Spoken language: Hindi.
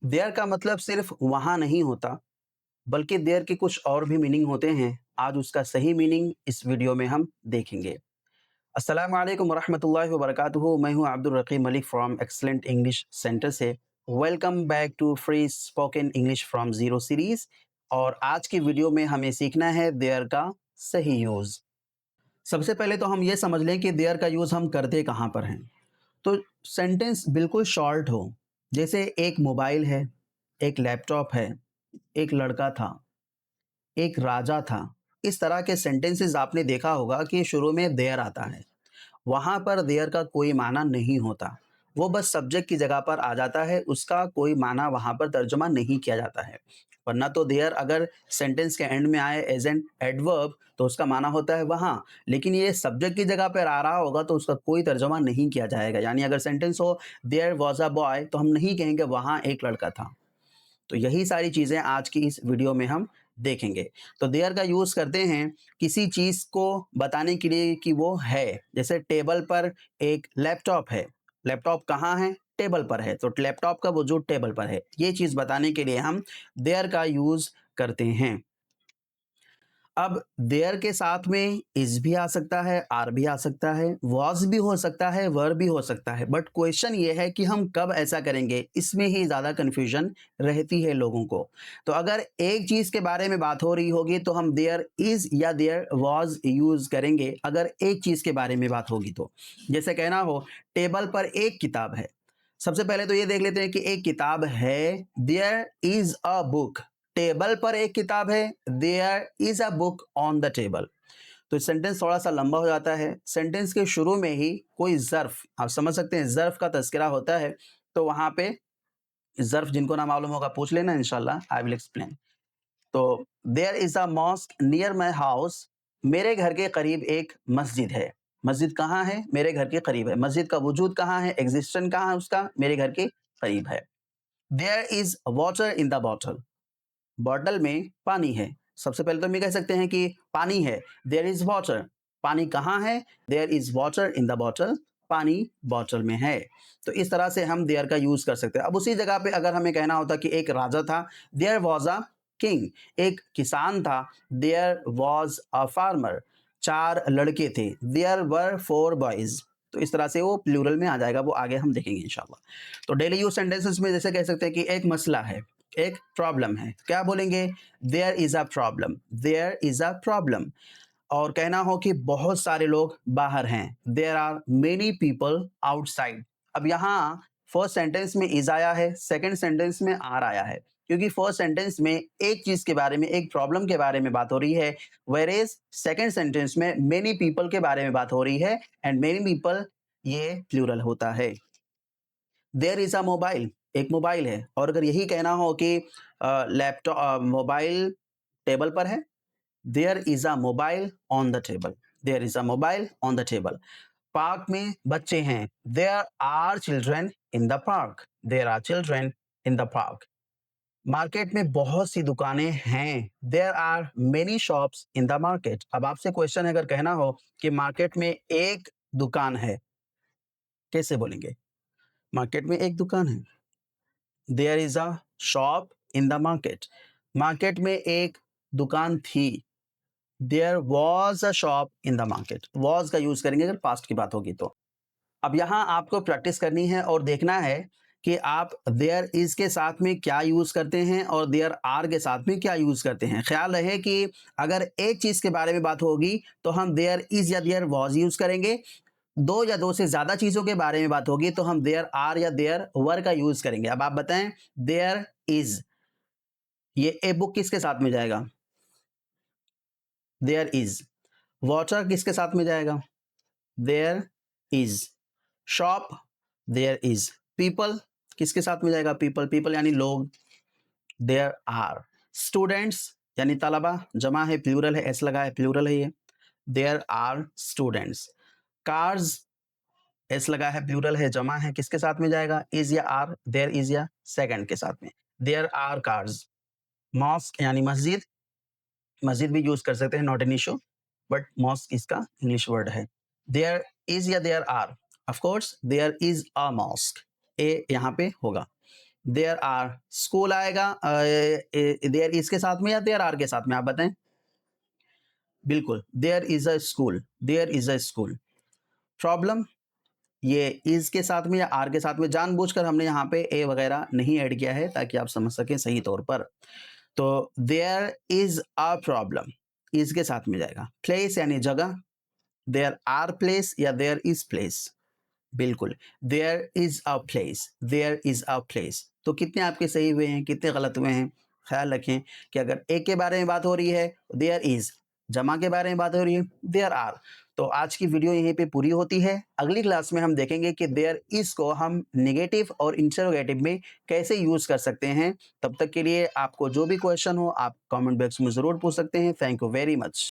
देयर का मतलब सिर्फ वहाँ नहीं होता, बल्कि देयर के कुछ और भी मीनिंग होते हैं। आज उसका सही मीनिंग इस वीडियो में हम देखेंगे। अस्सलाम वालेकुम वरहमतुल्लाहि वबरकातुहू। मैं हूँ Abdul Raqib Malik from excellent English centre से। Welcome back to free spoken English from zero series. और आज की वीडियो में हमें सीखना है देयर का सही यूज़। सबसे पहले तो हम ये समझ लें कि देयर का यूज़ हम करते कहाँ पर हैं। तो सेंटेंस बिल्कुल शॉर्ट हो, जैसे एक मोबाइल है, एक लैपटॉप है, एक लड़का था, एक राजा था। इस तरह के सेंटेंसेस आपने देखा होगा कि शुरू में देयर आता है। वहाँ पर देयर का कोई माना नहीं होता। वो बस सब्जेक्ट की जगह पर आ जाता है, उसका कोई माना वहाँ पर तर्जुमा नहीं किया जाता है। वरना तो देयर अगर सेंटेंस के एंड में आए एज एन एडवर्ब तो उसका माना होता है वहाँ, लेकिन ये सब्जेक्ट की जगह पर आ रहा होगा तो उसका कोई तर्जुमा नहीं किया जाएगा। यानी अगर सेंटेंस हो देयर वाज़ अ बॉय तो हम नहीं कहेंगे वहाँ एक लड़का था। तो यही सारी चीज़ें आज की इस वीडियो में हम देखेंगे। तो देयर का यूज़ करते हैं किसी चीज़ को बताने के लिए कि वो है। जैसे टेबल पर एक लैपटॉप है। लैपटॉप कहाँ है? टेबल पर है। तो लैपटॉप का वजूद टेबल पर है। ये चीज़ बताने के लिए हम देयर का यूज़ करते हैं। अब देयर के साथ में इज़ भी आ सकता है, आर भी आ सकता है, वाज़ भी हो सकता है, वर भी हो सकता है। बट क्वेश्चन ये है कि हम कब ऐसा करेंगे, इसमें ही ज़्यादा कन्फ्यूजन रहती है लोगों को। तो अगर एक चीज़ के बारे में बात हो रही होगी तो हम देयर इज़ या देयर वाज़ यूज़ करेंगे, अगर एक चीज़ के बारे में बात होगी तो। जैसे कहना हो टेबल पर एक किताब है। सबसे पहले तो ये देख लेते हैं कि एक किताब है, there is a book. Table पर एक किताब है, there is a book on the table. तो सेंटेंस थोड़ा सा लंबा हो जाता है। सेंटेंस के शुरू में ही कोई ज़र्फ, आप समझ सकते हैं ज़र्फ का तज़किरा होता है, तो वहाँ पे ज़र्फ जिनको ना मालूम होगा पूछ लेना, इंशाल्लाह आई विल एक्सप्लेन। तो there is a mosque near my house. मेरे घर के करीब एक मस्जिद है। मस्जिद कहाँ है? मेरे घर के करीब है। मस्जिद का वजूद कहाँ है? एग्जिस्टेंस कहाँ है उसका? मेरे घर के करीब है। There is water in the bottle. Bottle में पानी है। सबसे पहले तो हम ये कह सकते हैं कि पानी है, देयर इज़ वाटर। पानी कहाँ है? There is water in the bottle. पानी बॉटल में है। तो इस तरह से हम देयर का यूज़ कर सकते हैं। अब उसी जगह पे अगर हमें कहना होता कि एक राजा था, देयर वाज़ अ किंग। एक किसान था, देयर वाज़ अ फार्मर। 4 लड़के थे, देयर वर 4 बॉयज़। तो इस तरह से वो प्लूरल में आ जाएगा, वो आगे हम देखेंगे इंशाल्लाह। तो डेली यूज़ सेंटेंसेस में जैसे कह सकते हैं कि एक मसला है, एक प्रॉब्लम है। क्या बोलेंगे? There is a problem, there is a problem. और कहना हो कि बहुत सारे लोग बाहर हैं, there are many people outside. अब यहाँ फर्स्ट सेंटेंस में इज़ आया है, सेकंड सेंटेंस में आर आया है, क्योंकि फर्स्ट सेंटेंस में एक चीज़ के बारे में, एक प्रॉब्लम के बारे में बात हो रही है, व्हेरेज़ सेकंड सेंटेंस में मेनी पीपल के बारे में बात हो रही है, एंड मेनी पीपल ये प्लूरल होता है। देयर इज़ अ मोबाइल, एक मोबाइल है। और अगर यही कहना हो कि लैपटॉप मोबाइल टेबल पर है, there is a mobile on the table. There is a mobile on the table. Park में बच्चे हैं, there are children in the park. There are children in the park. Market में बहुत सी दुकानें हैं, there are many shops in the market. अब आपसे क्वेश्चन है, अगर कहना हो कि मार्केट में एक दुकान है, कैसे बोलेंगे? मार्केट में एक दुकान है। There is a shop in the market. मार्केट में एक दुकान थी। There was a shop in the market. Was का यूज़ करेंगे अगर पास्ट की बात होगी तो। अब यहाँ आपको प्रैक्टिस करनी है और देखना है कि आप देयर इज़ के साथ में क्या यूज़ करते हैं और देयर आर के साथ में क्या यूज़ करते हैं। ख़्याल रहे कि अगर एक चीज़ के बारे में बात होगी तो हम देयर इज़ या देयर वाज़ यूज़ करेंगे। 2 या 2 से ज़्यादा चीज़ों के बारे में बात होगी तो हम देयर आर या देयर वर का यूज़ करेंगे। अब आप बताएँ, देयर इज़, ये ए बुक किसके साथ में जाएगा? There is. वाटर किसके साथ में जाएगा? There is. Shop, there is. People किसके साथ में जाएगा? पीपल, पीपल यानी लोग, देयर आर। स्टूडेंट्स यानी तलबा, जमा है, प्लूरल है, एस लगा है, प्लूरल है ये, there are students. Cars, S लगा है, प्लूरल है, जमा है, किसके साथ में जाएगा? इज या आर, देयर इज या सेकंड के साथ में, देयर आर कार्स। मॉस्क यानी मस्जिद, मस्जिद भी यूज कर सकते हैं, not an issue, but mosque इसका इंग्लिश वर्ड है। देयर इज या there are, of course there is a mosque, a यहाँ पे होगा। देयर आर स्कूल आएगा देयर इज़ के साथ में या देयर आर के साथ में आप बताएँ? बिल्कुल, there is a school, there is a school. Problem ये इज़ के साथ में या आर के साथ में जानबूझकर हमने यहाँ पे ए वगैरह नहीं ऐड किया है ताकि आप समझ सकें सही तौर पर। तो there is a problem, is के साथ में जाएगा। प्लेस यानी जगह, देयर आर प्लेस या देयर इज़ प्लेस। बिल्कुल, there is a place, there is a place. तो कितने आपके सही हुए हैं, कितने गलत हुए हैं? ख़्याल रखें कि अगर एक के बारे में बात हो रही है, देयर इज़, जमा के बारे में बात हो रही है, देयर आर। तो आज की वीडियो यहीं पे पूरी होती है। अगली क्लास में हम देखेंगे कि देयर इज़ को हम नेगेटिव और इंटरोगेटिव में कैसे यूज़ कर सकते हैं। तब तक के लिए आपको जो भी क्वेश्चन हो, आप कमेंट बॉक्स में ज़रूर पूछ सकते हैं। Thank you very much.